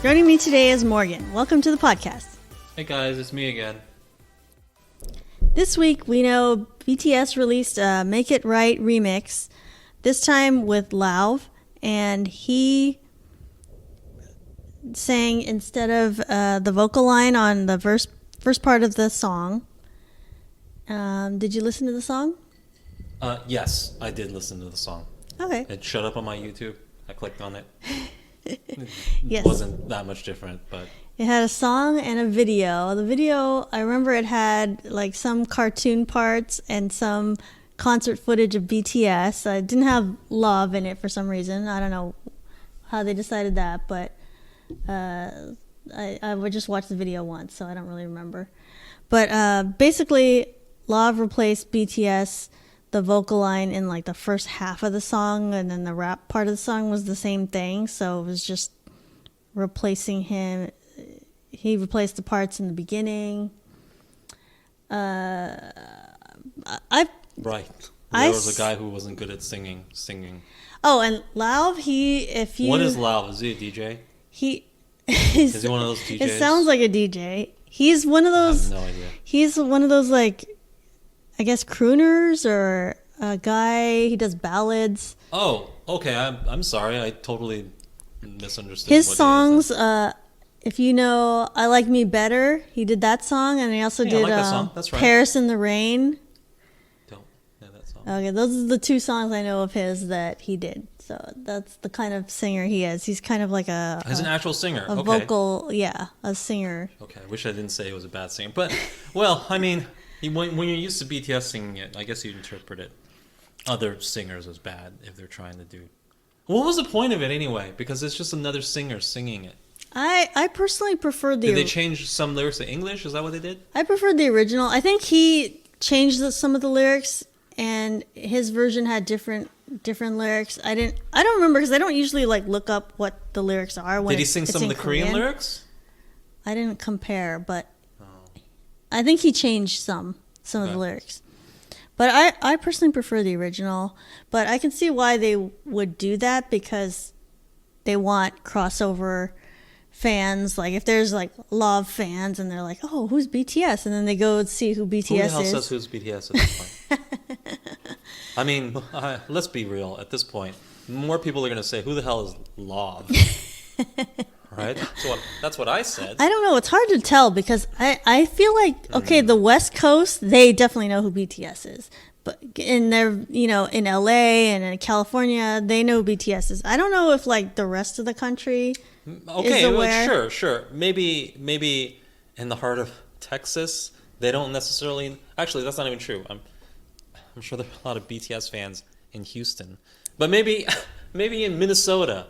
Joining me today is Morgan. Welcome to the podcast. Hey guys, it's me again. This week, we know BTS released a Make It Right remix, this time with Lauv, and he sang instead of the vocal line on the first part of the song. Did you listen to the song? Yes, I did listen to the song. Okay. It showed up on my YouTube. I clicked on it. Yes. It wasn't that much different, but... It had a song and a video. The video, I remember it had like some cartoon parts and some concert footage of BTS. It didn't have Lauv in it for some reason. I don't know how they decided that, but I would just watch the video once, so I don't really remember. But basically, Lauv replaced BTS, the vocal line in like the first half of the song, and then the rap part of the song was the same thing. So it was just replacing him. He replaced the parts in the beginning. Right. There was a guy who wasn't good at singing. Oh, and Lauv, if you... What is Lauv? Is he a DJ? Is he one of those DJs? It sounds like a DJ. He's one of those... I have no idea. He's one of those, like, I guess, crooners or a guy. He does ballads. Oh, okay. I'm sorry. I totally misunderstood. His songs... if you know I Like Me Better, he did that song, and he also did I like that song. That's right. Paris in the Rain. Don't know that song. Okay, those are the two songs I know of his that he did. So that's the kind of singer he is. He's kind of like He's an actual singer. A vocal, yeah, a singer. Okay, I wish I didn't say he was a bad singer. But, well, I mean, when you're used to BTS singing it, I guess you'd interpret it. Other singers as bad if they're trying to do... What was the point of it anyway? Because it's just another singer singing it. I personally prefer the... Did they change some lyrics to English? Is that what they did? I prefer the original. I think he changed some of the lyrics, and his version had different lyrics. I don't remember, because I don't usually like look up what the lyrics are. When did he sing some of the Korean lyrics? I didn't compare, but I think he changed some of the lyrics. But I personally prefer the original. But I can see why they would do that, because they want crossover fans. Like if there's like Lauv fans and they're like, oh, who's BTS? And then they go and see who BTS is. Who the hell says who's BTS at this point? I mean, let's be real. At this point, more people are going to say, who the hell is Lauv? Right? That's what I said. I don't know. It's hard to tell, because I feel like, okay, the West Coast, they definitely know who BTS is. But in their, in LA and in California, they know who BTS is. I don't know if like the rest of the country is aware. Well, sure. Maybe in the heart of Texas, they don't necessarily... Actually, that's not even true. I'm sure there are a lot of BTS fans in Houston. But maybe in Minnesota,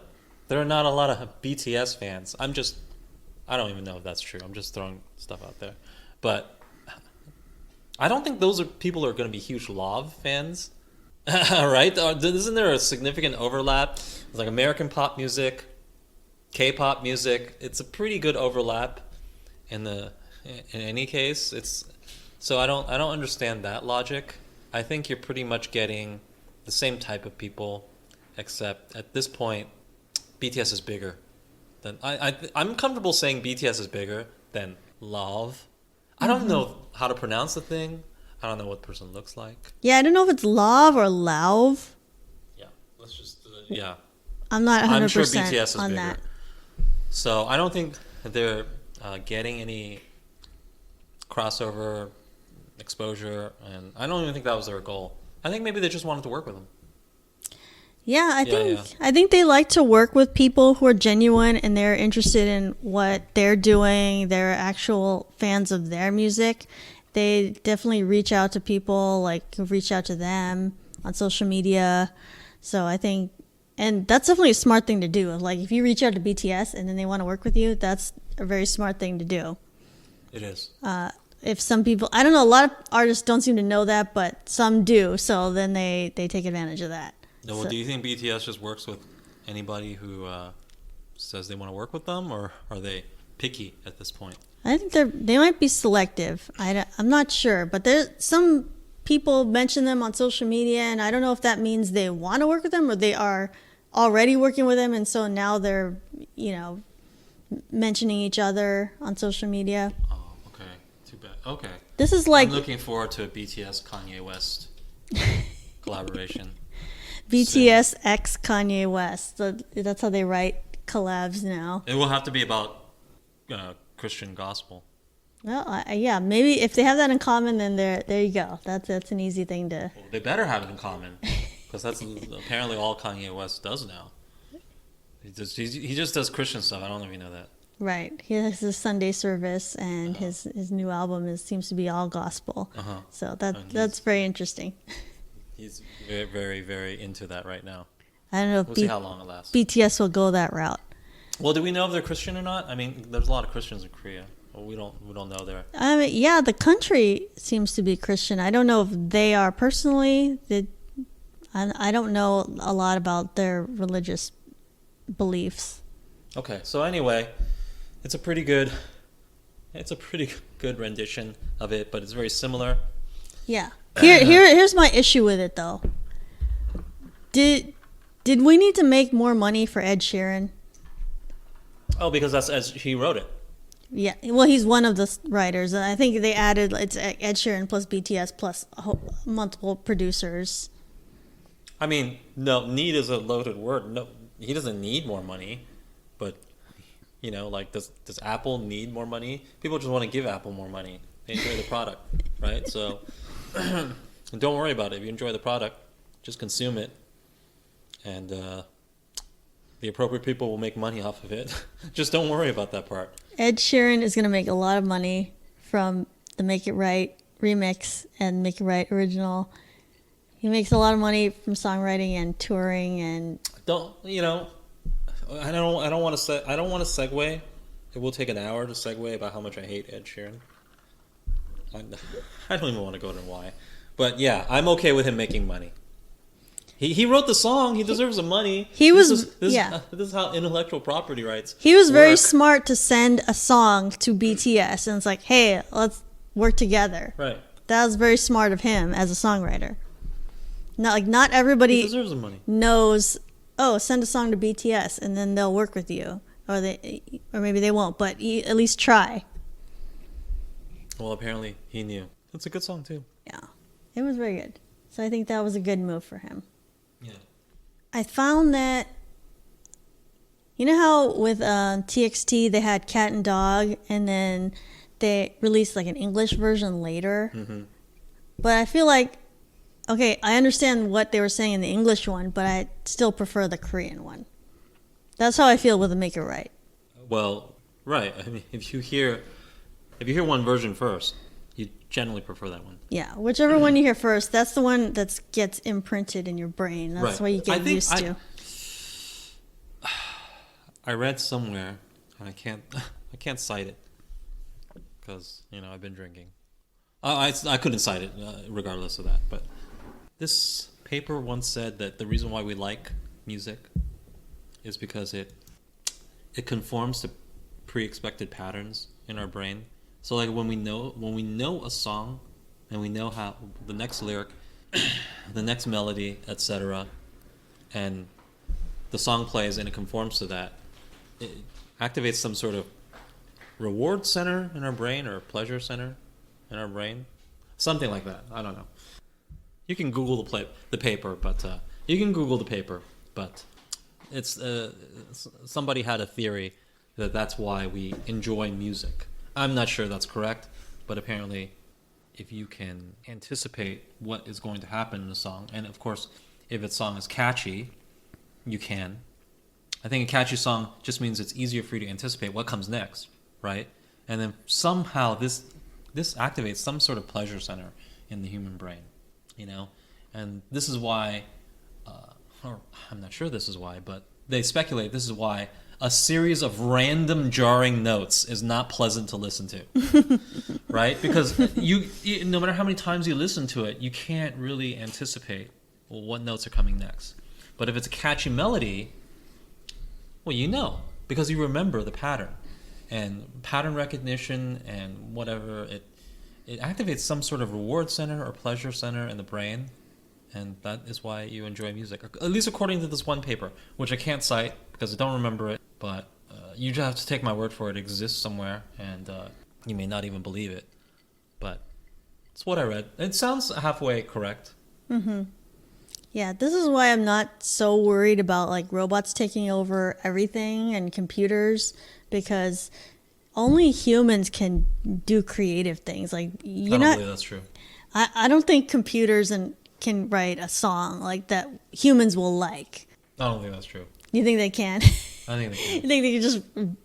there are not a lot of BTS fans. I don't even know if that's true. I'm just throwing stuff out there. But I don't think those people are going to be huge Lauv fans. Right? Isn't there a significant overlap? It's like American pop music, K-pop music. It's a pretty good overlap in any case. So I don't understand that logic. I think you're pretty much getting the same type of people, except at this point, BTS is bigger than I'm comfortable saying BTS is bigger than Lauv. I don't know how to pronounce the thing. I don't know what the person looks like. Yeah, I don't know if it's Lauv or Lauv. Yeah, let's just yeah. I'm not 100% I'm sure BTS is on bigger. that. So I don't think they're getting any crossover exposure, and I don't even think that was their goal. I think maybe they just wanted to work with them. Yeah, I think they like to work with people who are genuine and they're interested in what they're doing. They're actual fans of their music. They definitely reach out to people, like reach out to them on social media. So I think, and that's definitely a smart thing to do. Like if you reach out to BTS and then they want to work with you, that's a very smart thing to do. It is. If some people, I don't know, a lot of artists don't seem to know that, but some do. So then they take advantage of that. No, well, do you think BTS just works with anybody who says they want to work with them, or are they picky at this point? I think they might be selective. I'm not sure, but there's some people mention them on social media, and I don't know if that means they want to work with them or they are already working with them, and so now they're mentioning each other on social media. Oh, okay. Too bad. Okay. This is like I'm looking forward to a BTS Kanye West collaboration. BTS X Kanye West. That's how they write collabs now. It will have to be about Christian gospel. Well, yeah, maybe if they have that in common, then there you go. That's an easy thing to. Well, they better have it in common, because that's apparently all Kanye West does now. He just does Christian stuff. I don't know if you know that. Right. He has his Sunday service, and his new album seems to be all gospel. So that's very interesting. He's very, very, very into that right now. I don't know if We'll see how long it lasts. BTS will go that route. Well, do we know if they're Christian or not? I mean, there's a lot of Christians in Korea. Well, we don't know there. I mean, yeah, the country seems to be Christian. I don't know if they are personally. I don't know a lot about their religious beliefs. Okay, so anyway, it's a pretty good rendition of it, but it's very similar. Yeah. Here's my issue with it though. Did we need to make more money for Ed Sheeran? Oh, because that's as he wrote it. Yeah, well, he's one of the writers, and I think they added it's Ed Sheeran plus BTS plus multiple producers. I mean, no, need is a loaded word. No, he doesn't need more money, but like does Apple need more money? People just want to give Apple more money. They enjoy the product, right? So don't worry about it. If you enjoy the product, just consume it, and the appropriate people will make money off of it. Just don't worry about that part. Ed Sheeran is going to make a lot of money from the Make It Right remix and Make It Right original. He makes a lot of money from songwriting and touring and. I don't want to segue. It will take an hour to segue about how much I hate Ed Sheeran. I don't even want to go into why, but yeah, I'm okay with him making money. He wrote the song. He deserves the money. This is how intellectual property rights. He was very smart to send a song to BTS, and it's like, hey, let's work together. Right. That was very smart of him as a songwriter. Not everybody He deserves the money. knows. Oh, send a song to BTS, and then they'll work with you, or maybe they won't, but at least try. Well, apparently he knew. It's a good song too. Yeah, it was very good. So I think that was a good move for him. Yeah. I found that, you know how with TXT they had Cat and Dog, and then they released like an English version later. Mm-hmm. But I feel like, okay, I understand what they were saying in the English one, but I still prefer the Korean one. That's how I feel with the Make It Right. Well, right. I mean, if you hear one version first, you generally prefer that one. Yeah, whichever one you hear first, that's the one that gets imprinted in your brain. That's right. what you get used to. I read somewhere, and I can't cite it because I've been drinking. I couldn't cite it regardless of that. But this paper once said that the reason why we like music is because it conforms to pre-expected patterns in our brain. So like when we know a song and we know how the next lyric, the next melody, etc., and the song plays and it conforms to that, it activates some sort of reward center in our brain or pleasure center in our brain, something like that. I don't know. You can Google the paper, but it's somebody had a theory that that's why we enjoy music. I'm not sure that's correct, but apparently if you can anticipate what is going to happen in a song, and of course if a song is catchy, you can. I think a catchy song just means it's easier for you to anticipate what comes next, right? And then somehow this activates some sort of pleasure center in the human brain, and this is why, or I'm not sure this is why, but they speculate this is why a series of random jarring notes is not pleasant to listen to, right? Because you no matter how many times you listen to it, you can't really anticipate what notes are coming next. But if it's a catchy melody, well, because you remember the pattern. And pattern recognition and whatever, it activates some sort of reward center or pleasure center in the brain. And that is why you enjoy music, at least according to this one paper, which I can't cite because I don't remember it. But you just have to take my word for it. It exists somewhere, and you may not even believe it, but it's what I read. It sounds halfway correct. Mm-hmm. Yeah, this is why I'm not so worried about like robots taking over everything and computers, because only humans can do creative things. Like I don't believe that's true. I don't think computers can write a song like that humans will like. I don't think that's true. You think they can? I think they can. You think they can just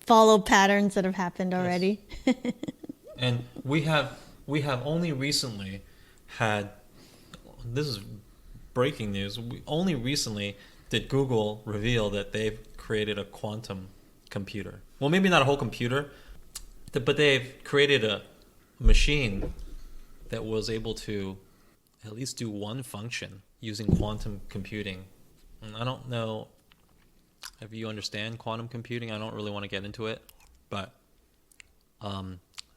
follow patterns that have happened already? Yes. And we have only recently had, this is breaking news, only recently did Google reveal that they've created a quantum computer. Well, maybe not a whole computer, but they've created a machine that was able to at least do one function using quantum computing. And I don't know if you understand quantum computing. I don't really want to get into it, but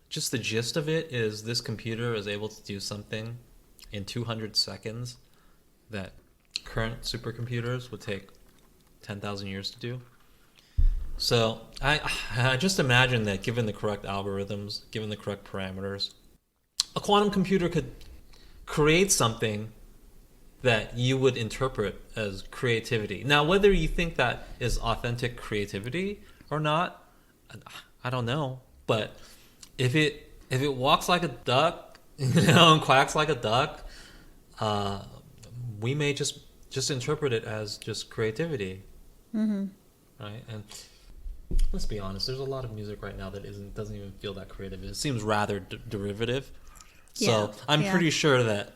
just the gist of it is this computer is able to do something in 200 seconds that current supercomputers would take 10,000 years to do. So I just imagine that given the correct algorithms, given the correct parameters, a quantum computer could create something that you would interpret as creativity. Now, whether you think that is authentic creativity or not, I don't know. But if it walks like a duck, and quacks like a duck, we may just interpret it as just creativity, right? And let's be honest, there's a lot of music right now that doesn't even feel that creative. It seems rather derivative. So I'm pretty sure that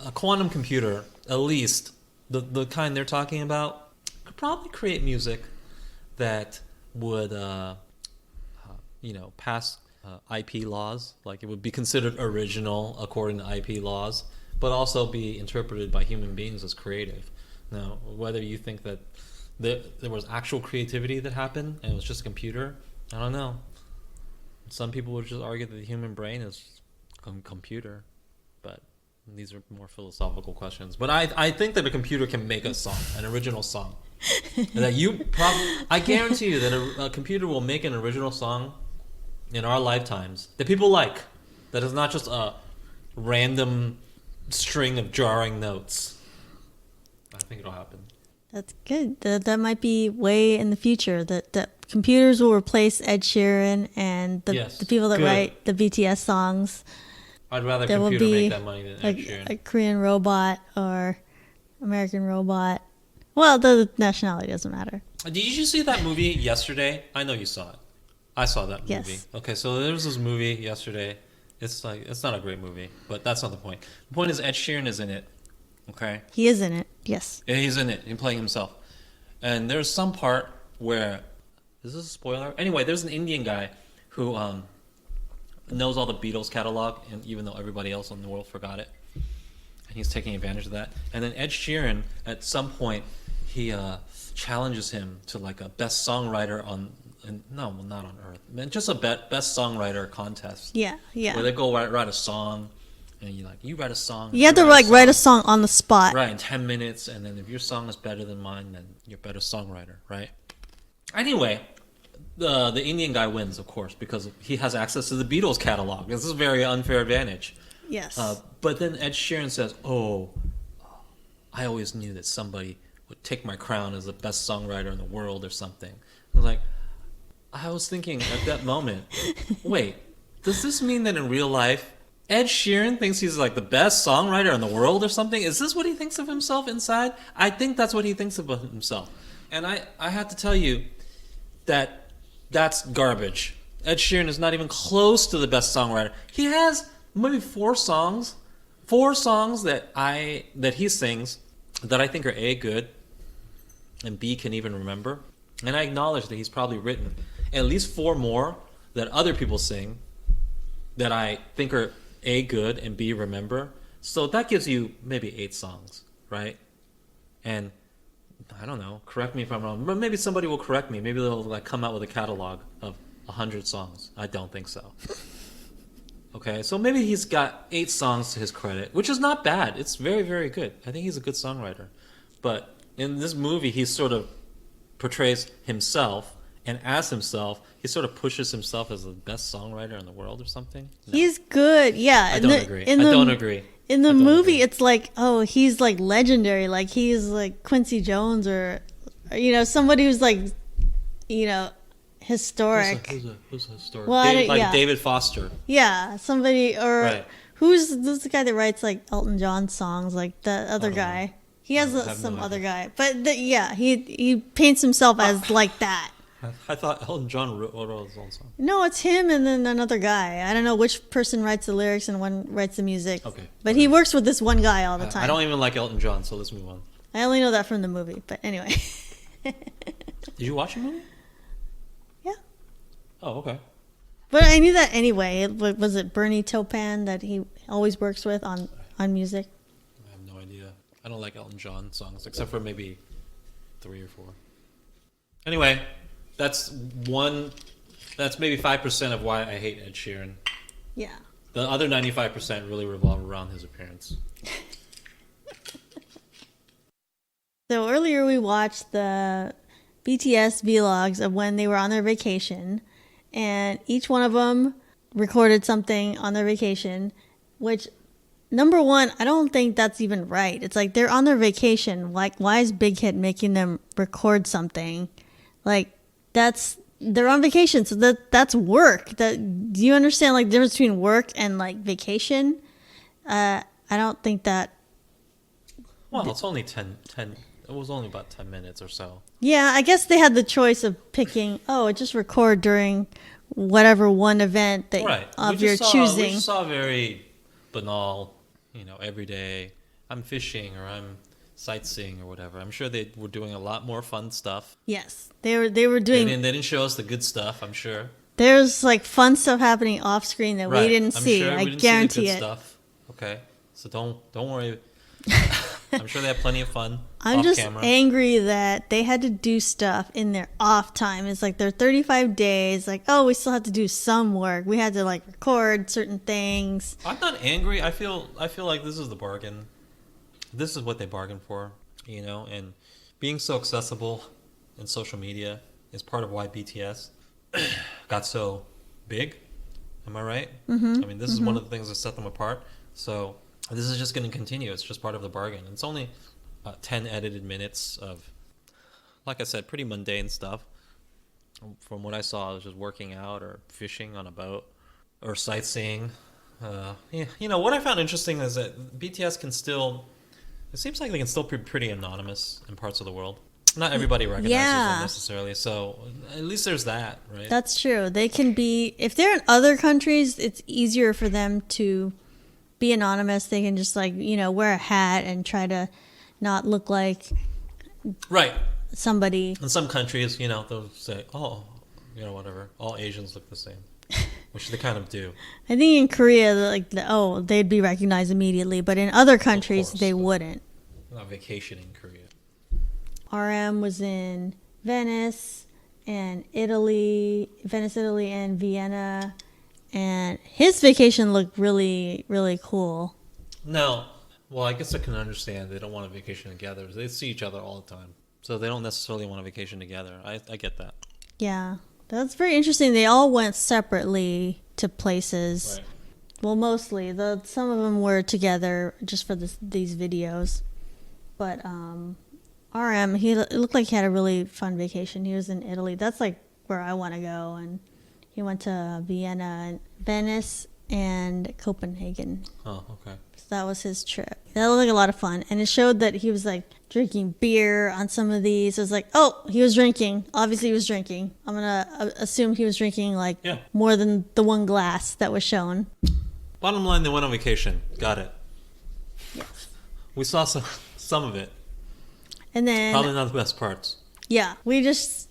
a quantum computer, at least the kind they're talking about, could probably create music that would, pass IP laws. Like it would be considered original according to IP laws, but also be interpreted by human beings as creative. Now, whether you think that there was actual creativity that happened and it was just a computer, I don't know. Some people would just argue that the human brain is a computer, but these are more philosophical questions. But I think that a computer can make a song, an original song. And that I guarantee you that a computer will make an original song in our lifetimes that people like. That is not just a random string of jarring notes. I think it'll happen. That's good. That might be way in the future. That computers will replace Ed Sheeran and the people that write the BTS songs. I'd rather a computer make that money than Ed Sheeran. A Korean robot or American robot. Well, the nationality doesn't matter. Did you see that movie yesterday? I know you saw it. I saw that movie. Yes. Okay, so there was this movie yesterday. It's not a great movie, but that's not the point. The point is Ed Sheeran is in it. Okay. He is in it. Yes. Yeah, he's in it. He's playing himself. And there's some part where, is this a spoiler? Anyway, there's an Indian guy who knows all the Beatles catalog, and even though everybody else in the world forgot it, and he's taking advantage of that. And then Ed Sheeran, at some point, he challenges him to like a best songwriter not on Earth, man, just a best songwriter contest. Yeah. Where they go write a song, and you write a song. You have to write a song on the spot. Right, in 10 minutes, and then if your song is better than mine, then you're a better songwriter, right? Anyway, the Indian guy wins, of course, because he has access to the Beatles catalog. This is a very unfair advantage. Yes. But then Ed Sheeran says, "Oh, I always knew that somebody would take my crown as the best songwriter in the world or something." I was thinking at that moment, wait, does this mean that in real life, Ed Sheeran thinks he's like the best songwriter in the world or something? Is this what he thinks of himself inside? I think that's what he thinks about himself. And I have to tell you that that's garbage. Ed Sheeran is not even close to the best songwriter. He has maybe four songs that he sings that I think are A, good, and B, can even remember. And I acknowledge that he's probably written at least four more that other people sing that I think are A, good, and B, remember. So that gives you maybe 8 songs, right? And I don't know, correct me if I'm wrong, but maybe somebody will correct me. Maybe they'll come out with a catalog of 100 songs. I don't think so. Okay, so maybe he's got 8 songs to his credit, which is not bad. It's very, very good. I think he's a good songwriter. But in this movie, he sort of portrays himself And as himself, he sort of pushes himself as the best songwriter in the world or something. No. He's good. Yeah. I don't agree. I don't agree. In the movie, it's like, oh, he's like legendary. Like he's like Quincy Jones or somebody who's like, historic. Who's historic? Well, David Foster. Yeah, somebody or Right. who's the guy that writes like Elton John songs? Like the other guy. Know. He has some no other idea. guy, but he paints himself as like that. I thought Elton John wrote his own song. No, it's him and then another guy. I don't know which person writes the lyrics and one writes the music. Okay. But he works with this one guy all the time. I don't even like Elton John, so let's move on. I only know that from the movie, but anyway. Did you watch the movie? Yeah. Oh, okay. But I knew that anyway. Was it Bernie Taupin that he always works with on music? I have no idea. I don't like Elton John songs, except for maybe 3 or 4. Anyway, that's maybe 5% of why I hate Ed Sheeran. Yeah. The other 95% really revolve around his appearance. So earlier we watched the BTS vlogs of when they were on their vacation, and each one of them recorded something on their vacation, which, number one, I don't think that's even right. It's like they're on their vacation. Like, why is Big Hit making them record something? Like, they're on vacation, so that's work. Do you understand like the difference between work and like vacation? I don't think that. Well, it's only 10. It was only about 10 minutes or so. Yeah, I guess they had the choice of picking. Oh, just record during whatever one event that of your choosing. We just saw very banal, every day. I'm fishing or I'm sightseeing or whatever. I'm sure they were doing a lot more fun stuff. Yes, they were doing. They didn't show us the good stuff. I'm sure there's like fun stuff happening off screen that we didn't see. Sure I we didn't guarantee see the good it. Stuff. Okay, so don't worry. I'm sure they have plenty of fun. I'm off just camera. angry that they had to do stuff in their off time. It's like their 35 days. Like, oh, we still have to do some work. We had to like record certain things. I'm not angry. I feel like this is the bargain. This is what they bargained for, and being so accessible in social media is part of why BTS got so big. Am I right? Mm-hmm. I mean, this is one of the things that set them apart. So this is just going to continue. It's just part of the bargain. It's only 10 edited minutes of, like I said, pretty mundane stuff. From what I saw, I was just working out or fishing on a boat or sightseeing. What I found interesting is that BTS can still, it seems like they can still be pretty anonymous in parts of the world. Not everybody recognizes them necessarily, so at least there's that, right? That's true. They can be, if they're in other countries, it's easier for them to be anonymous. They can just wear a hat and try to not look like somebody. In some countries, they'll say, oh, whatever, all Asians look the same, which they kind of do. I think in Korea, they'd be recognized immediately, but in other countries, they wouldn't. Not vacation in Korea. RM was in Venice, Italy, and Vienna. And his vacation looked really, really cool. No. Well, I guess I can understand they don't want a vacation together. They see each other all the time. So they don't necessarily want a vacation together. I get that. Yeah. That's very interesting. They all went separately to places. Right. Well, mostly. Some of them were together just for these videos. But RM, it looked like he had a really fun vacation. He was in Italy. That's like where I want to go. And he went to Vienna, Venice, and Copenhagen. Oh, okay. So that was his trip. That looked like a lot of fun. And it showed that he was like drinking beer on some of these. It was like, oh, he was drinking. Obviously he was drinking. I'm going to assume he was drinking more than the one glass that was shown. Bottom line, they went on vacation. Got it. Yes. We saw some of it. And then probably not the best parts. Yeah, we just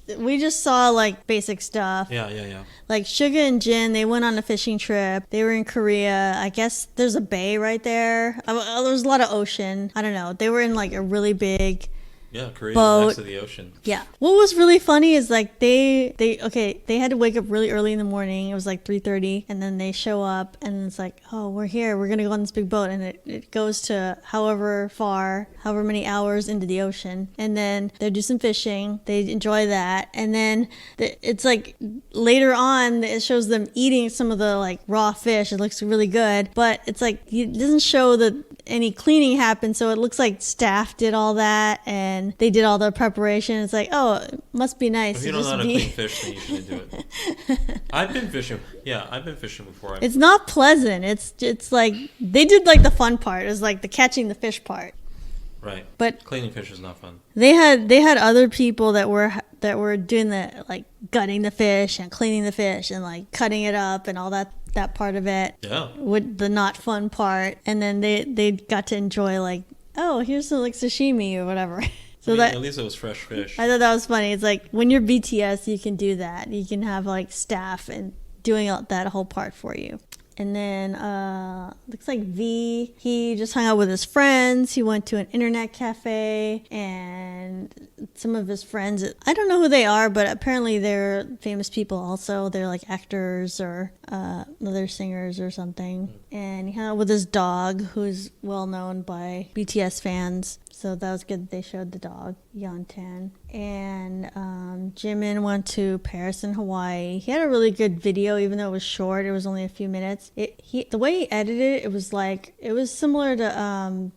saw like basic stuff. Yeah. Like Suga and Jin, they went on a fishing trip. They were in Korea. I guess there's a bay right there. There was a lot of ocean. I don't know. They were in like a really big Yeah, Korea boat. next to the ocean. Yeah. What was really funny is like they had to wake up really early in the morning. It was like 3:30, and then they show up and it's like, oh, we're here. We're gonna go on this big boat, and it goes to however many hours into the ocean, and then they do some fishing. They enjoy that, and then it's like later on it shows them eating some of the like raw fish. It looks really good, but it's like it doesn't show that any cleaning happened, so it looks like staff did all that and they did all the preparation. It's like, oh, it must be nice. If you don't know how to clean fish, then you shouldn't do it. I've been fishing. Yeah, I've been fishing before. It's not pleasant. It's like they did like the fun part. It was like the catching the fish part. Right. But cleaning fish is not fun. They had other people that were doing the like gutting the fish and cleaning the fish and like cutting it up and all that part of it. Yeah. With the not fun part, and then they got to enjoy like, oh, here's some like sashimi or whatever. So at least it was fresh fish. I thought that was funny. It's like when you're BTS, you can do that. You can have like staff and doing that whole part for you. And then looks like V, he just hung out with his friends. He went to an internet cafe, and some of his friends, I don't know who they are, but apparently they're famous people also. They're like actors or other singers or something. And he hung out with his dog, who's well known by BTS fans. So that was good that they showed the dog, Yeontan. And Jimin went to Paris and Hawaii. He had a really good video, even though it was short. It was only a few minutes. The way he edited it, it was similar to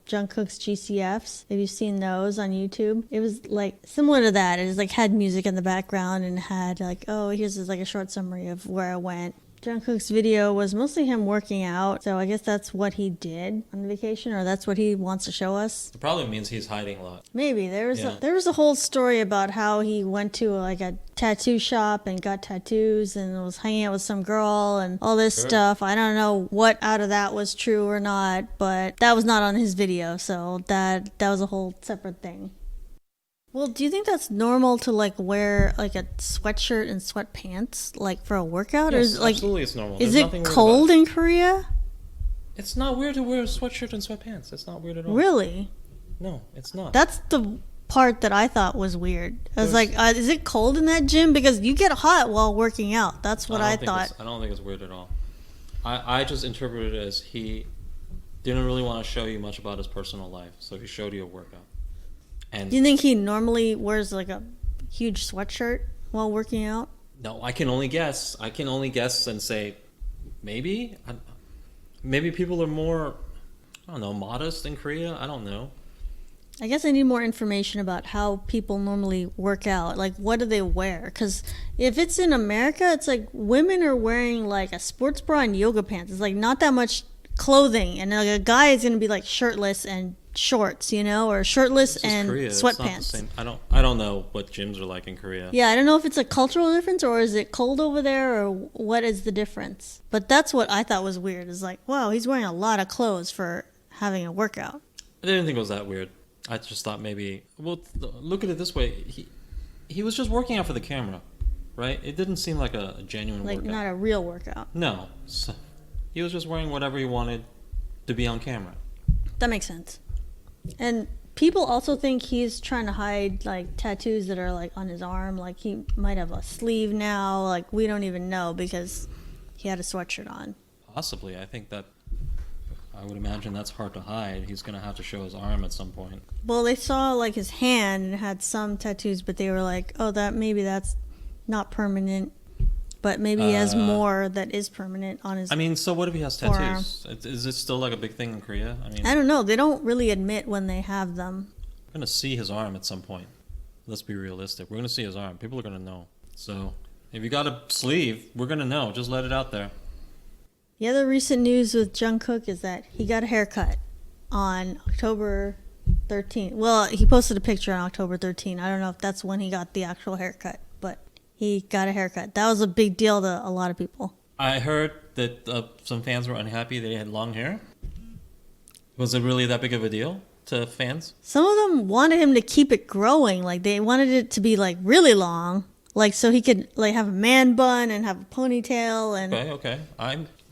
Jungkook's GCFs. If you've seen those on YouTube, it was like similar to that. It was like had music in the background and had like, oh, here's like a short summary of where I went. Jungkook's video was mostly him working out, so I guess that's what he did on vacation, or that's what he wants to show us. It probably means he's hiding a lot. Maybe there was a whole story about how he went to like a tattoo shop and got tattoos and was hanging out with some girl and all this stuff. I don't know what out of that was true or not, but that was not on his video, so that was a whole separate thing. Well, do you think that's normal to like wear like a sweatshirt and sweatpants like for a workout? Yes, or is it, like, absolutely it's normal. Is it cold in Korea? It's not weird to wear a sweatshirt and sweatpants. It's not weird at all. Really? No, it's not. That's the part that I thought was weird. I was like, is it cold in that gym? Because you get hot while working out. That's what I thought. I don't think it's weird at all. I just interpreted it as he didn't really want to show you much about his personal life, so he showed you a workout. And do you think he normally wears like a huge sweatshirt while working out? No, I can only guess. And say maybe people are more, I don't know, modest in Korea. I don't know. I guess I need more information about how people normally work out. Like, what do they wear? Because if it's in America, it's like women are wearing like a sports bra and yoga pants. It's like not that much clothing, and like a guy is going to be like shirtless and shorts, or shirtless and Korea. sweatpants. I don't know what gyms are like in Korea. Yeah, I don't know if it's a cultural difference or is it cold over there or what is the difference. But that's what I thought was weird. Is like, wow, he's wearing a lot of clothes for having a workout. I didn't think it was that weird. I just thought maybe, well, look at it this way. He was just working out for the camera, right? It didn't seem like a genuine workout. Like not a real workout. No. So, he was just wearing whatever he wanted to be on camera. That makes sense. And people also think he's trying to hide like tattoos that are like on his arm. Like he might have a sleeve now. Like we don't even know because he had a sweatshirt on. Possibly. I would imagine that's hard to hide. He's going to have to show his arm at some point. Well, they saw like his hand and it had some tattoos, but they were like, oh, that's not permanent. But maybe he has more that is permanent on his so what if he has tattoos? Is it still like a big thing in Korea? I don't know. They don't really admit when they have them. We're going to see his arm at some point. Let's be realistic. We're going to see his arm. People are going to know. So if you got a sleeve, we're going to know. Just let it out there. The other recent news with Jungkook is that he got a haircut on October 13th. Well, he posted a picture on October 13th. I don't know if that's when he got the actual haircut, but he got a haircut. That was a big deal to a lot of people. I heard that some fans were unhappy that he had long hair. Was it really that big of a deal to fans? Some of them wanted him to keep it growing. Like they wanted it to be like really long, like so he could like have a man bun and have a ponytail. And okay.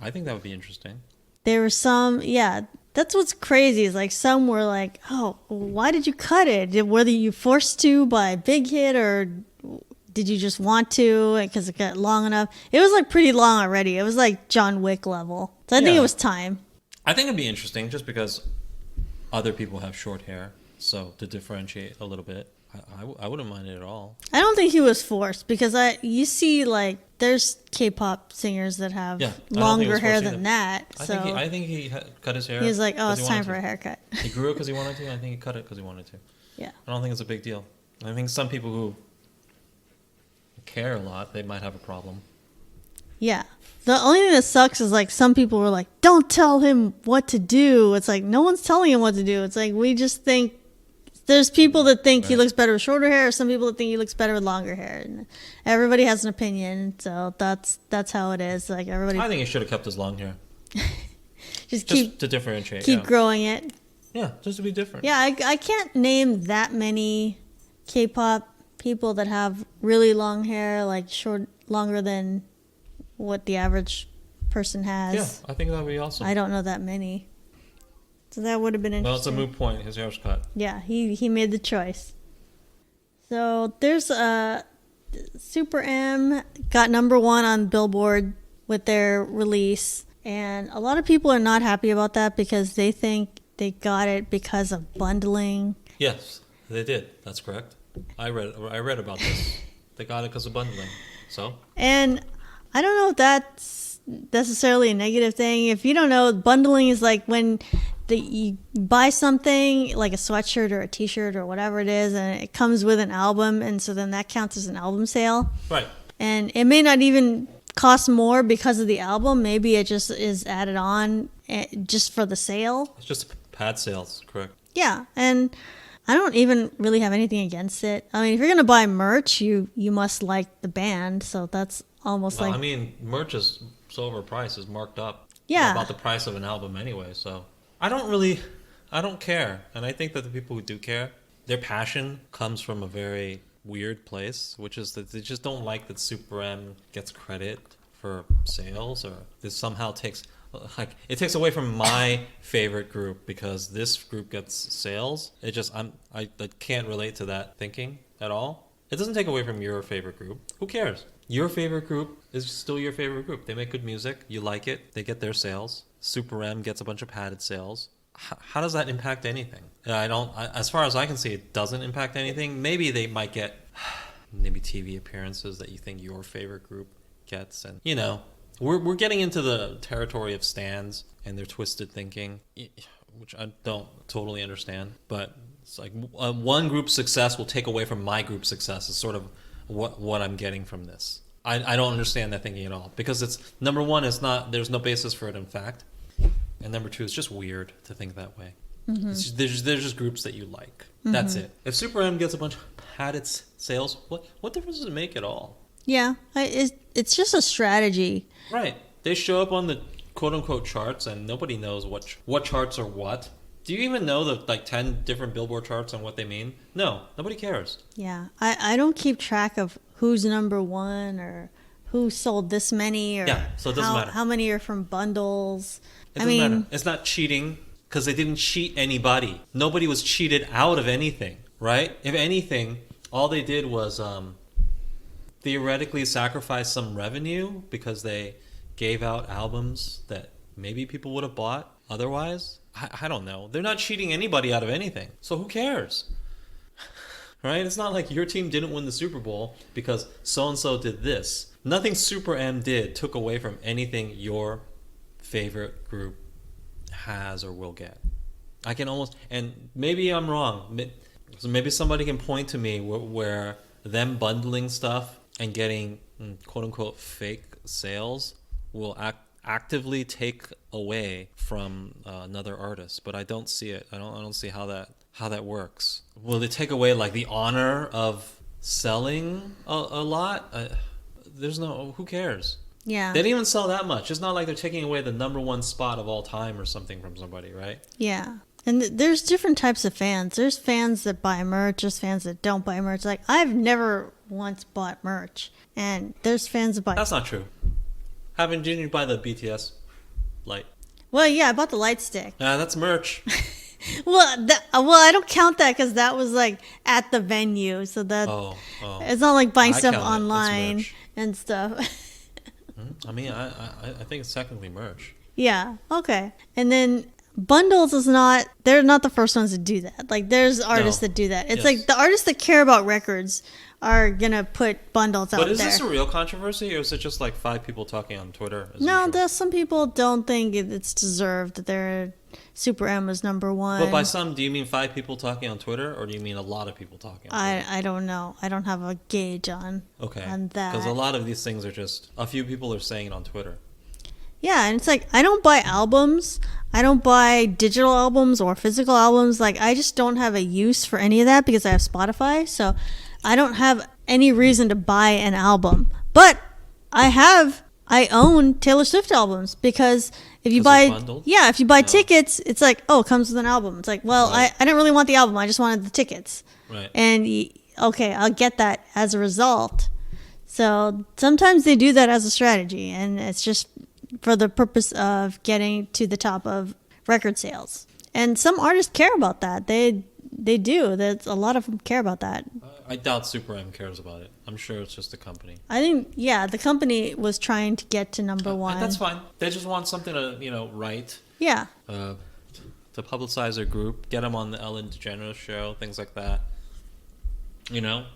I think that would be interesting. There were some, that That's what's crazy is like some were like, oh, why did you cut it? Whether you forced to by a big hit or did you just want to because it got long enough? It was like pretty long already. It was like John Wick level. So I think it was time. I think it'd be interesting just because other people have short hair. So to differentiate a little bit, I wouldn't mind it at all. I don't think he was forced because you see like there's K-pop singers that have longer hair than that. I think he cut his hair. He was like, oh, it's time for a haircut. He grew it because he wanted to. I think he cut it because he wanted to. Yeah. I don't think it's a big deal. I think some people who care a lot, they might have a problem. Yeah. The only thing that sucks is like some people were like, don't tell him what to do. It's like no one's telling him what to do. It's like we just think there's people that think he looks better with shorter hair, or some people that think he looks better with longer hair. And everybody has an opinion, so that's how it is. Like everybody. I think he should have kept his long hair. just to differentiate. Keep growing it. Yeah, just to be different. Yeah, I can't name that many K-pop people that have really long hair, like longer than what the average person has. Yeah, I think that would be awesome. I don't know that many. So that would have been interesting. Well, it's a moot point. His hair was cut. Yeah, he made the choice. So there's Super M got #1 on Billboard with their release. And a lot of people are not happy about that because they think they got it because of bundling. Yes, they did. That's correct. I read about this. They got it because of bundling. So? And I don't know if that's necessarily a negative thing. If you don't know, bundling is like when you buy something like a sweatshirt or a t-shirt or whatever it is, and it comes with an album, and so then that counts as an album sale. Right. And it may not even cost more because of the album. Maybe it just is added on just for the sale. It's just pad sales, correct? Yeah, and I don't even really have anything against it. I mean, if you're gonna buy merch, you must like the band, so that's almost like. I mean, merch is so overpriced, is marked up. Yeah. About the price of an album anyway, so I don't care, and I think that the people who do care, their passion comes from a very weird place, which is that they just don't like that Super M gets credit for sales, or this somehow takes away from my favorite group because this group gets sales. It just I can't relate to that thinking at all. It doesn't take away from your favorite group. Who cares? Your favorite group is still your favorite group. They make good music. You like it. They get their sales. Super M gets a bunch of padded sales. How does that impact anything? As far as I can see, it doesn't impact anything. Maybe they might get maybe TV appearances that you think your favorite group gets, and we're getting into the territory of stans and their twisted thinking, which I don't totally understand. But it's like one group's success will take away from my group's success. Is sort of what I'm getting from this. I don't understand that thinking at all, because it's number one, there's no basis for it in fact, and number two, it's just weird to think that way. Mm-hmm. There's just groups that you like. Mm-hmm. That's it. If Super M gets a bunch of padded sales, what difference does it make at all? Yeah, it's just a strategy. Right. They show up on the quote-unquote charts, and nobody knows what charts are what. Do you even know the 10 different Billboard charts and what they mean? No, nobody cares. Yeah, I don't keep track of who's #1 or who sold this many, or so it doesn't matter. How many are from bundles. It doesn't matter. It's not cheating because they didn't cheat anybody. Nobody was cheated out of anything, right? If anything, all they did was theoretically sacrifice some revenue because they gave out albums that maybe people would have bought otherwise. I don't know. They're not cheating anybody out of anything. So who cares? Right? It's not like your team didn't win the Super Bowl because so-and-so did this. Nothing Super M did took away from anything your favorite group has or will get. I can almost, and maybe I'm wrong. So maybe somebody can point to me where them bundling stuff and getting quote-unquote fake sales will actively take away from another artist, but I don't see it. I don't see how that works. Will they take away the honor of selling a lot? Who cares? Yeah. They didn't even sell that much. It's not like they're taking away the #1 spot of all time or something from somebody, right? Yeah. And there's different types of fans. There's fans that buy merch. There's fans that don't buy merch. Like, I've never once bought merch. And there's fans that buy... That's not true. Didn't you buy the BTS light? Well, yeah, I bought the light stick. That's merch. Well, I don't count that because that was like at the venue, so that it's not like buying stuff online and stuff. I mean, I think it's technically merch. Yeah. Okay. And then bundles they're not the first ones to do that. Like there's artists that do that. It's like the artists that care about records are gonna put bundles out there. But is this a real controversy, or is it just like 5 people talking on Twitter? No, there's some people don't think it's deserved that their Super M was number one. But by some, do you mean 5 people talking on Twitter, or do you mean a lot of people talking on Twitter? I don't know. I don't have a gauge on that. Because a lot of these things are just a few people are saying it on Twitter. Yeah, and it's like I don't buy albums. I don't buy digital albums or physical albums. Like I just don't have a use for any of that because I have Spotify. So I don't have any reason to buy an album. But I own Taylor Swift albums because if you buy tickets, it's like, oh, it comes with an album. It's like, well, I didn't really want the album. I just wanted the tickets. Right. And okay, I'll get that as a result. So sometimes they do that as a strategy, and it's just for the purpose of getting to the top of record sales. And some artists care about that. They do. There's a lot of them care about that. I doubt Super M cares about it. I'm sure it's just the company. I think, the company was trying to get to number one. That's fine. They just want something to, write. Yeah. To publicize their group, get them on the Ellen DeGeneres show, things like that. I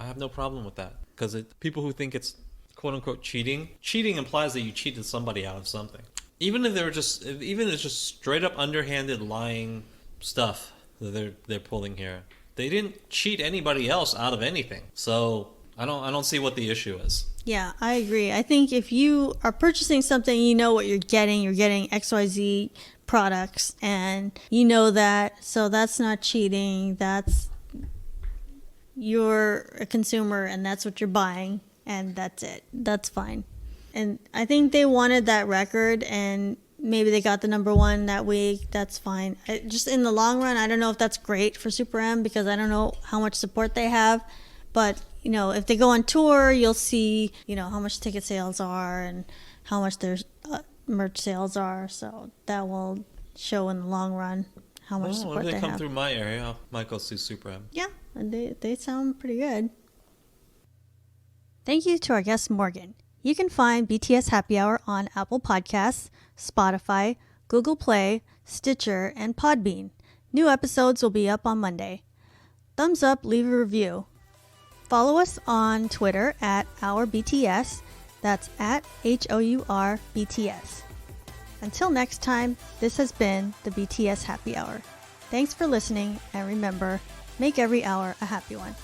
have no problem with that. Because people who think it's quote-unquote cheating implies that you cheated somebody out of something. Even if it's just straight up underhanded lying stuff that they're pulling here. They didn't cheat anybody else out of anything. So I don't see what the issue is. Yeah, I agree. I think if you are purchasing something, you know what you're getting XYZ products, and you know that, so that's not cheating. You're a consumer and that's what you're buying, and that's it. That's fine. And I think they wanted that record, and maybe they got the number one that week. That's fine. Just in the long run, I don't know if that's great for Super M because I don't know how much support they have. But, if they go on tour, you'll see, how much ticket sales are and how much their merch sales are. So that will show in the long run how much support they have. If they come through my area, I might go see Super M. Yeah, and they sound pretty good. Thank you to our guest, Morgan. You can find BTS Happy Hour on Apple Podcasts, Spotify, Google Play, Stitcher, and Podbean. New episodes will be up on Monday. Thumbs up, leave a review. Follow us on Twitter at OurBTS. That's at HOURBTS. Until next time, this has been the BTS Happy Hour. Thanks for listening, and remember, make every hour a happy one.